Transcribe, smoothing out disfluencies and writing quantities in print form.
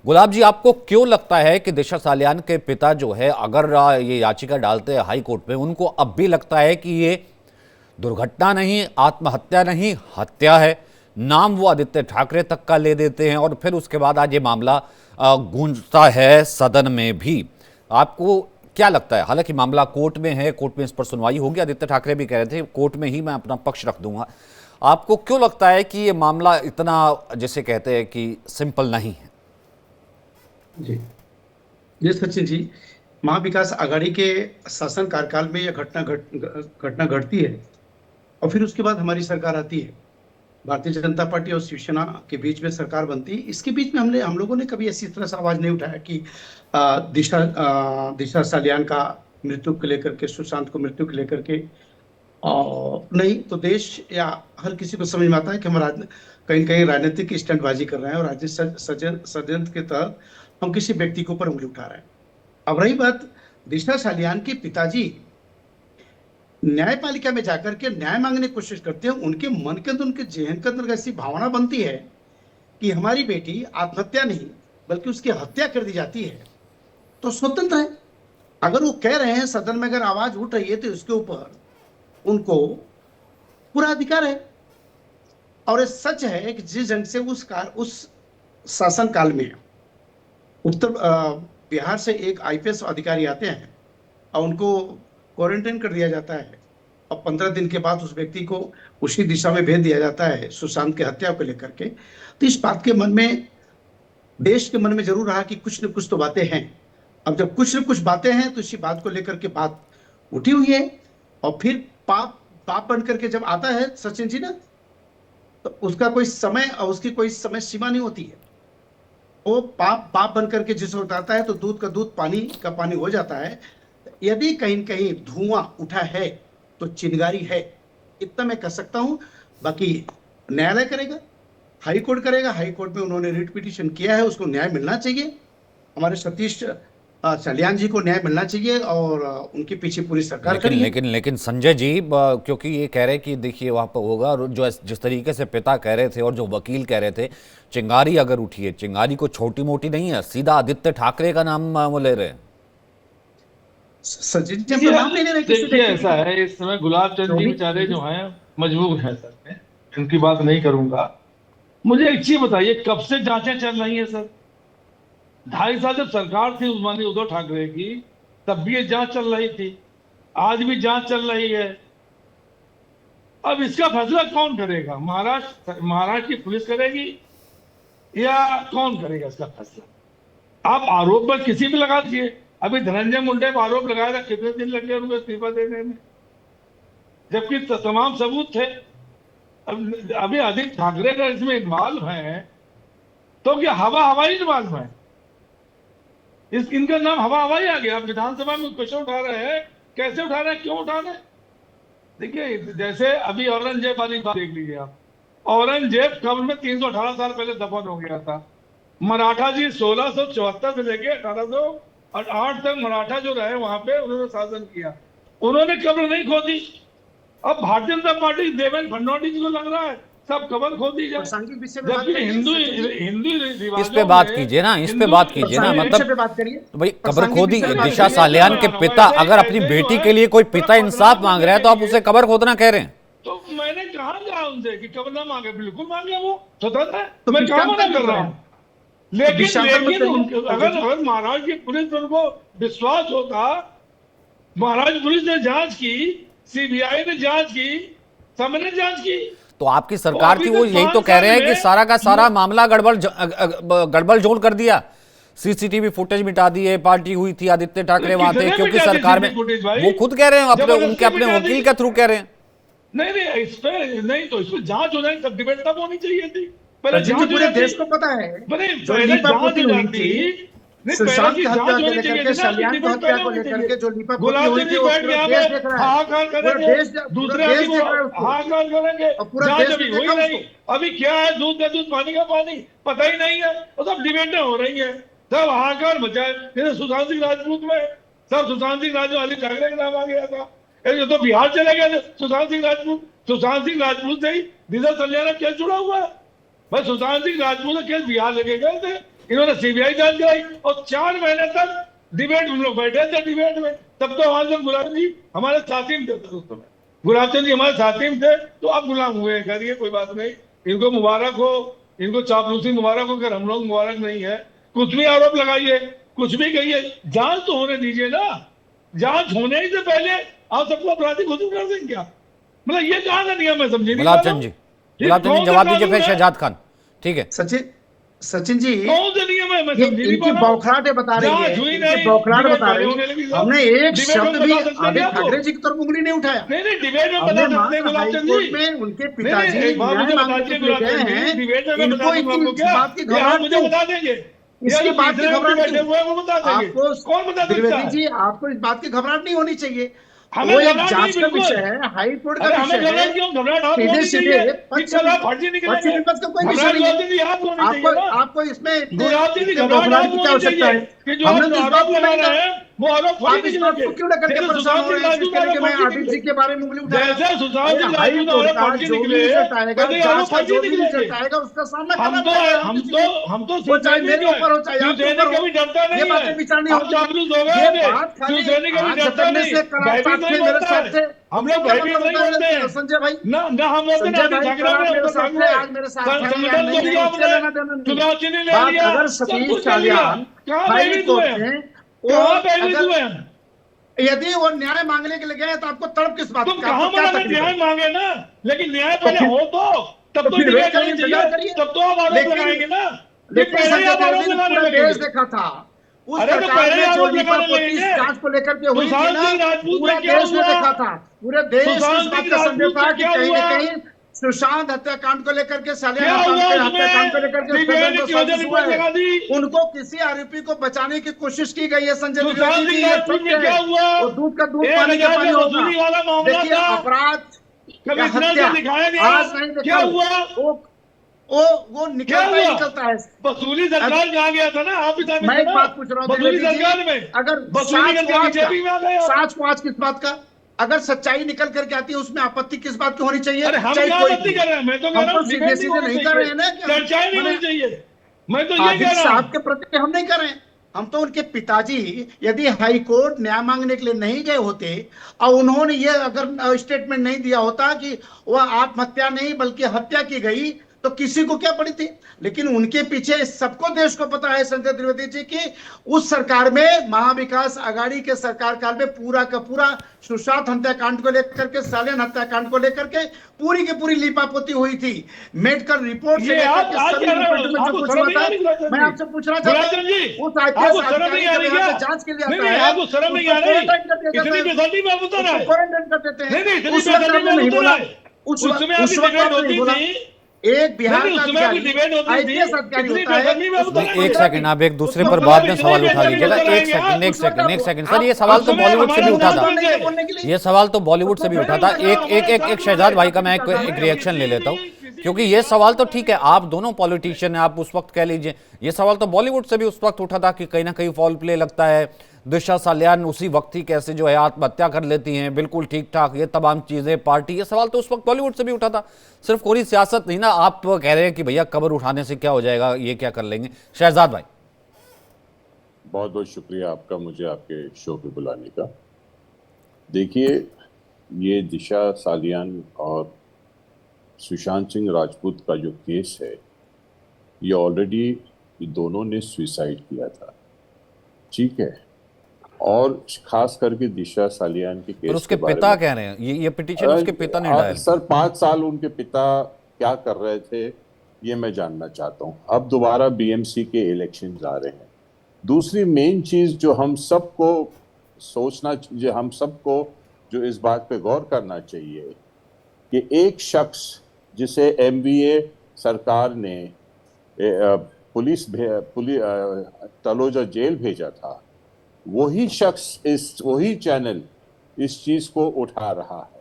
गुलाब जी, आपको क्यों लगता है कि दिशा सालियान के पिता जो है, अगर ये याचिका डालते हैं हाई कोर्ट में, उनको अब भी लगता है कि ये दुर्घटना नहीं, आत्महत्या नहीं, हत्या है? नाम वो आदित्य ठाकरे तक का ले देते हैं और फिर उसके बाद आज ये मामला गूंजता है सदन में भी। आपको क्या लगता है? हालांकि मामला कोर्ट में है, कोर्ट में इस पर सुनवाई होगी। आदित्य ठाकरे भी कह रहे थे कोर्ट में ही मैं अपना पक्ष रख दूंगा। आपको क्यों लगता है कि ये मामला इतना, जैसे कहते हैं कि सिंपल नहीं है? जी जी सचिन जी, महाविकास आघाड़ी के शासन कार्यकाल में यह घटना घटती है और फिर उसके बाद हमारी सरकार आती है। भारतीय जनता पार्टी और शिवसेना के बीच में सरकार बनती है। इसके बीच में हम लोगों ने कभी ऐसी तरह से आवाज नहीं उठाया कि दिशा सालियान का मृत्यु को लेकर के, सुशांत को मृत्यु को लेकर के। और नहीं तो देश या हर किसी को समझ में आता है कि हम कहीं न कहीं राजनीतिक स्टंटबाजी कर रहे हैं और राजनीतिक षड्यंत्र के तहत हम किसी व्यक्ति के ऊपर उंगली उठा रहे हैं। अब रही बात दिशा सालियान के पिताजी न्यायपालिका में जाकर के न्याय मांगने की कोशिश करते हैं। उनके मन के अंदर, उनके जेहन के अंदर ऐसी भावना बनती है कि हमारी बेटी आत्महत्या नहीं बल्कि उसकी हत्या कर दी जाती है, तो स्वतंत्र है। अगर वो कह रहे हैं सदन में, अगर आवाज उठ रही है तो उसके ऊपर उनको पूरा अधिकार है। और ये सच है कि जिस ढंग से उस शासन काल में उत्तर बिहार से एक आईपीएस अधिकारी आते हैं और उनको क्वारंटाइन कर दिया जाता है और 15 दिन के बाद उस व्यक्ति को उसी दिशा में भेज दिया जाता है सुशांत की हत्या को लेकर के। तो इस बात के मन में, देश के मन में जरूर रहा कि कुछ न कुछ तो बातें हैं। अब जब कुछ न कुछ बातें हैं तो इसी बात को लेकर के बात उठी हुई है। और फिर पाप पाप बन करके जब आता है सचिन जी ना, तो उसका कोई समय और उसकी कोई समय सीमा नहीं होती है। वो पाप पाप बन करके जिस वक्त आता है तो दूध का दूध, पानी का पानी हो जाता है। यदि कहीं कहीं धुआं उठा है तो चिंगारी है, इतना मैं कह सकता हूं। बाकी न्यायालय करेगा, हाई कोर्ट करेगा। हाई कोर्ट में उन्होंने रिट पिटीशन किया है, उसको न्याय मिलना चाहिए। हमारे सतीश सालियान जी को न्याय मिलना चाहिए और उनके पीछे पूरी सरकार लेकिन खड़ी है। लेकिन लेकिन संजय जी, क्योंकि ये कह रहे कि देखिए वहां पर होगा, और जो जिस तरीके से पिता कह रहे थे और जो वकील कह रहे थे, चिंगारी अगर उठी है, चिंगारी को छोटी मोटी नहीं है, सीधा आदित्य ठाकरे का नाम वो ले रहे हैं। सचिन जी, हम तो देखिए नाम नहीं ले रहे किसी देखिए, व्यक्ति ऐसा की। है, इस समय गुलाब चंद जो जी भी बेचारे जो हैं मजबूर हैं सर में, इनकी बात नहीं करूंगा। मुझे एक चीज बताइए, कब से जांचें चल रही हैं सर? 2.5 साल जब सरकार थी माननीय उद्धव ठाकरे की, तब भी ये जांच चल रही थी, आज भी जांच चल रही है। अब इसका फैसला कौन करेगा? महाराष्ट्र की पुलिस करेगी या कौन करेगा इसका फैसला? आप आरोप पर किसी भी लगा दीजिए। अभी धनंजय मुंडे पर आरोप लगाया था, कितने दिन लगे उनको इस्तीफा देने में, जबकि तमाम सबूत थे। अभी आदित्य ठाकरे का इसमें इन्वॉल्व है, तो क्या हवा हवाई इन्वॉल्व है? इनका नाम हवा हवाई आ गया। आप विधानसभा में क्वेश्चन उठा रहे हैं, कैसे उठा रहे हैं, क्यों उठा रहे हैं? देखिए, जैसे अभी औरंगजेब वाली बात देख लीजिए आप। औरंगजेब कब्र में 318 साल पहले दफन हो गया था। मराठा जी 1674 से लेके 1808 तक मराठा जो रहे वहां पे, उन्होंने शासन किया, उन्होंने कब्र नहीं खोदी। अब भारतीय जनता पार्टी देवेंद्र फडणवीस जी को लग रहा है सब कब्र खोदी जाए, प्रासंगिक विषय पे बात जबकि करिए हिंदू सचिन जी। हिंदू इस पे रिवाजों बात में कीजिए ना, इस पे हिंदू बात कीजिए ना, प्रासंगिक विषय मतलब पे बात करिए। तो भाई कब्र प्रासंगिक खोदी। विषय पे बात दिशा करिए। सालियान के पिता अगर अपनी ऐसे जो बेटी है के लिए कोई थोड़ा पिता इंसाफ बदलाव मांग रहा है, तो आप देखेंगे। उसे कब्र खोदना कह रहे हैं? तो मैंने कहा था उनसे कि कब्र ना मांगे, बिल्कुल मांगे, वो स्वतंत्र है, तो मैं कहा मना विषयांतर क्यों कर रहा करें? हूं। तो लेकिन विषयांतर मत लेकिन करिए अगर अगर महाराज की पुलिस पर उनको विश्वास होता, महाराज पुलिस ने जांच की, सीबीआई ने जांच की, सबने जांच की, तो आपकी तो सरकार अभी थी, वो तक यही तो 5 कह साल रहे हैं कि में सारा का सारा मामला गड़बड़ जोड़ कर दिया, सीसीटीवी फुटेज मिटा दिए, पार्टी हुई थी, आदित्य ठाकरे वहां थे, कितने क्योंकि मिटा दी सरकार में। सीसीटीवी फुटेज भाई? वो खुद कह रहे हैं, अपने उनके जबरदस्ती अपने मिटा दी। वकील के थ्रू कह रहे हैं। नहीं नहीं, इस पे नहीं, तो इस पे जांच हो जाए, तब डिबेट तब होनी चाहिए थी। पहले सचिन जी, जांच हो पूरे जाती, देश को पता है पहले जो लीपा जांच पोती हो हुई जाती। थी नहीं, पहले सुशांत की की हत्या जांच को होनी लेकर चाहिए के, थी ना, सालियान की डिबेट हत्या पहले को होनी लेकर चाहिए। के जो लीपा पोती गुलाब हुई चंद थी जी वो बैठ के पूरा यहाँ पे देश देख रहा है। हाहाकार पूरा करेंगे, पूरा दूसरे देश आदमी देख रहा है उसको हाहाकार करेंगे, और पूरा जांच देश अभी ने हुई देखा नहीं। उसको। अभी क्या है, दूध का दूध, पानी का पानी, पता ही नहीं है। वो सब डिबेटें हो रही है, सब हाहाकार मचा है। जैसे सुशांत सिंह राजपूत में सब सुशांत सिंह राजपूत, अली ठाकरे का नाम आ गया था। ये तो बिहार चले गए थे सुशांत सिंह राजपूत। सुशांत सिंह राजपूत से ही दिशा सलियाना केस जुड़ा हुआ है। भाई सुशांत सिंह राजपूत का केस बिहार लेके गए थे, इन्होंने सीबीआई जांच कराई और 4 महीने तक डिबेट हम लोग बैठे थे डिबेट में। तब तो हमारे लोग गुलाब जी हमारे साथी में थे उस समय, गुलाब चंद जी हमारे साथी में थे। तो अब गुलाम हुए, करिए कोई बात नहीं, इनको मुबारक हो, इनको चापलूसी मुबारक हो, अगर हम लोग मुबारक नहीं है। कुछ भी आरोप लगाइए, कुछ भी कहिए, जांच तो होने दीजिए ना। जांच होने ही से पहले आप सबको अपराधी घोषित कर देंगे क्या? मतलब ये कहाँ का नियम है, समझे नहीं गुलाब पा रहा चंद हूं। जी, ये गुलाब चंद जी कौन सा जवाब दीजिए, कानून फिर है? शहजाद खान। ठीक है। सचिन जी, कौन सा नियम है, मैं ये समझ नहीं पा इनकी रहा हूँ। बौखलाहटें बता रही है, जांच हुई इनकी नहीं, बौखलाहट डिबेट बता पहले रही। होने लगी साहब। हमने एक डिबेट में शब्द भी बता सकते हैं क्या आदित्य आपको? ठाकरे जी की तरफ उंगली नहीं उठाया। नहीं नहीं, डिबेट में हमने बता सकते हैं मात्र गुलाब हाई चंद कोर्ट जी। में उनके नहीं पिताजी नहीं, एक बात न्याय मुझे बता मांगने के दीजिए लिए गुलाब गए चंद जी, हैं। डिबेट में मैं बता इनको दूंगा इतनी आपको इस क्या, बात की ये आप घबराहट मुझे क्यों? बता देंगे, या इसकी जो बात की तीसरे व्यक्ति घबराहट बैठे क्यों? हुए हैं वो बता देंगे। आपको कौन बता सकता द्विवेदी है? जी, आपको इस बात की घबराहट नहीं होनी चाहिए। हमें वो एक घबराहट नहीं जांच का बिल्कुल। विषय है, हाई कोर्ट का अरे हमें विषय है। घबराहट क्यों, घबराहट आपको सीधे होनी सीधे चाहिए कि पक्ष कल आप फर्जी पक्ष निकलेंगे। विपक्ष का कोई विषय घबराहट नहीं है। गुलाब जी आपको होनी आपको चाहिए ना। आपको इसमें इतने गुलाब जी इतने घबराहट बौखलाहट की आपको क्या होनी आवश्यकता चाहिए है? कि जो हमने आप तो इस आरोप बात को लगा नहीं रहे कहा। हैं वो आरोप फर्जी आप इस बात निकलेंगे। को क्यों लेकर के जैसे परेशान सुशांत हो सिंह रहे हैं जिस राजपूत तरह के आरोप मैं फर्जी आदित्य निकले, जी के बारे में उंगली उठा रहा हूं? जैसे सुशांत अरे सिंह हाई राजपूत कोर्ट आरोप का फर्जी जो भी निकले, रिजल्ट आएगा, वैसे जांच आरोप का फर्जी जो भी निकलेंगे। रिजल्ट आएगा, उसका सामना करना हम तो पड़ेगा हम आदित्य तो जी को। हम तो वो चाहे शिवसैनिक मेरे है, ऊपर हो चाहे आपके ऊपर शिवसैनिक हो, कभी डरता ये नहीं है। बातें विचारनी आप होगी। चापलूस हो गए ये होंगे, बात खाली शिवसैनिक कभी आंख डरता करने नहीं, से कल आप भयभीत साथ नहीं थे, मेरे बोलता साथ है। थे, हम उससे लोग क्या भयभीत मतलब नहीं होता बोलते है हैं संजय भाई? ना, ना हम बोलते ना संजय आदित्य भाई ठाकरे कल आप बोले, मेरे तो साथ ठाकरे थे, आज मेरे साथ हैं या संगठन नहीं को है, लिया उससे आपने, लेना देना नहीं। चुनाव चिन्ह ले बात लिया, अगर सब सतीश कुछ ले लिया, सालियान कहाँ हाई भयभीत हुए कोर्ट हम? में वो कहाँ भयभीत अगर हुए हम? यदि वो न्याय मांगने के लिए गए तो आपको तड़प किस बात तुम की? कहाँ आपको क्या मना कर तकलीफ है? न्याय मांगे ना, लेकिन न्याय तो पहले फिर हो तब तो तो फिर वेट डिबेट करिए, होनी चाहिए, इंतजार करिए। तब तो आप आरोप लेकिन लगाएंगे ना, कि लेकिन पहले ही संजय आप आरोप द्विवेदी ने लगाने पूरा देश लगेंगे। देखा था। उस अरे तो सरकार पहले ही में जो आरोप लगाने लीपापोती इस लगेंगे। जांच को लेकर के हुई थी सुशांत ना, सिंह राजपूत पूरा में क्या देश ने हुआ? देखा था। पूरे देश को इस सुशांत बात सिंह का संदेह राजपूत था में कि क्या कहीं न हुआ? कहीं सुशांत हत्याकांड को लेकर के, सालियान क्या हुआ हत्याकांड को उसमें? लेकर के सीबीआई फेडरल ने को क्यों साजिश हुआ रिपोर्ट है। लगा दी? उनको किसी आरोपी को बचाने की कोशिश की गई है संजय सुशांत द्विवेदी सिंह जी, ये राजपूत सत्य में है। क्या हुआ? वो दूध का दूध, पानी का 1000 पानी में होगा। वसूली वाला मामला देखिए, था, अपराध कभी या इतना हत्या से दिखाया गया, आज नहीं तो क्या कल हुआ? वो वो वो क्या निकलता ही हुआ? निकलता है। वसूली अब सरकार कहाँ गया था ना, आप भी शामिल मैं थे एक ना बात पूछ रहा हूँ वसूली द्विवेदी जी, सरकार में। अगर वसूली साच को करके आज का, बीजेपी में आ गए आप। साच को आज किस बात का? अगर सच्चाई निकल करके आती है, उसमें आपत्ति किस बात की होनी चाहिए? अरे हम चाहे क्या कोई आपत्ति भी हो। कर रहे हैं, मैं तो कह हम रहा तो हूँ सीधे डिबेट नहीं सीधे होनी नहीं कर चाहिए, रहे हैं ना कि चर्चाएं नहीं मैंने होनी चाहिए, मैं तो ये कह आदित्य रहा साहब हूँ। के प्रति हम नहीं कर रहे हैं। हम तो उनके पिताजी यदि हाई कोर्ट न्याय मांगने के लिए नहीं गए होते और उन्होंने ये अगर स्टेटमेंट नहीं दिया होता कि वह आत्महत्या नहीं बल्कि हत्या की गई, तो किसी को क्या पड़ी थी? लेकिन उनके पीछे सबको देश को पता है संजय त्रिवेदी जी की उस सरकार में, महाविकास आघाड़ी के सरकार काल में पूरा का पूरा सुशांत हत्याकांड को लेकर के, सालियान हत्याकांड को लेकर के पूरी की पूरी लीपापोती हुई थी। मेडिकल रिपोर्ट से ये लेकर आप के आज सभी कह रहे रिपोर्ट हो, में जो आपको कुछ शर्म हुआ नहीं आ था, रही गुलाब मैं चंद आपसे पूछना जी? चाहता गुलाब चंद जी, हूँ, उस आईपीएस आपको शर्म अधिकारी नहीं आ जब रही यहाँ क्या? पे जांच के लिए नहीं आता नहीं, है, आपको शर्म नहीं उसको आ रही? क्वारंटाइन कर दिया जाता इतनी है, बेदर्दी में आप उतर उसको आए। क्वारंटाइन कर देते हैं। नहीं नहीं, इतनी उस वक्त बेदर्दी में आपने आप नहीं उतर बोला, आए। उस समय आपकी उस वक्त डिबेट आपने नहीं होती बोला। थी, एक नहीं बिहार नहीं, का उस समय आपकी अधिकारी, डिबेट होती थी, आईपीएस अधिकारी इतनी होता है, बेदर्दी में आप उसको उतर नहीं, आए। एक सेकंड, आप एक दूसरे उसको पर उस बाद समय में इतनी सवाल उठा बेदर्दी में लीजिएगा। उतर एक आएंगे सेकंड, आप। एक सेकंड, एक सेकंड सर, ये आप सवाल उस तो समय बॉलीवुड से हमारे भी उठा साथ था। में थे। बोलने के लिए ये सवाल तो बॉलीवुड से भी उसको उठा था। क्वारंटाइन एक शहजाद भाई का मैं एक रिएक्शन ले लेता हूँ, क्योंकि ये सवाल तो ठीक है, आप दोनों पॉलिटिशियन हैं, आप उस वक्त कह लीजिए, ये सवाल तो बॉलीवुड से भी उस वक्त उठा था कि कहीं ना कहीं फॉल प्ले लगता है, दिशा सालियान उसी वक्त ही कैसे जो है आत्महत्या कर लेती हैं, बिल्कुल ठीक ठाक, ये तमाम चीजें, पार्टी, ये सवाल तो उस वक्त बॉलीवुड से भी उठा था। सिर्फ कोई सियासत नहीं ना, आप कह रहे हैं कि भैया कबर उठाने से क्या हो जाएगा, ये क्या कर लेंगे। शहजाद भाई, बहुत बहुत शुक्रिया आपका मुझे आपके शो पे बुलाने का। देखिए, ये दिशा सालियान और सुशांत सिंह राजपूत का जो केस है, ये ऑलरेडी दोनों ने सुसाइड किया था, ठीक है। और खास करके दिशा सालियान के केस और उसके के बारे पिता में कह रहे हैं, ये पिटीशन उसके पिता ने डायल। सर 5 साल उनके पिता क्या कर रहे थे, ये मैं जानना चाहता हूँ। अब दोबारा बीएमसी के इलेक्शंस आ रहे हैं। दूसरी मेन चीज जो हम सबको सोचना, जो हम सबको जो इस बात पे गौर करना चाहिए कि एक शख्स जिसे एमवीए सरकार ने पुलिस तलोजा जेल भेजा था, वही शख्स वही चैनल इस चीज को उठा रहा है।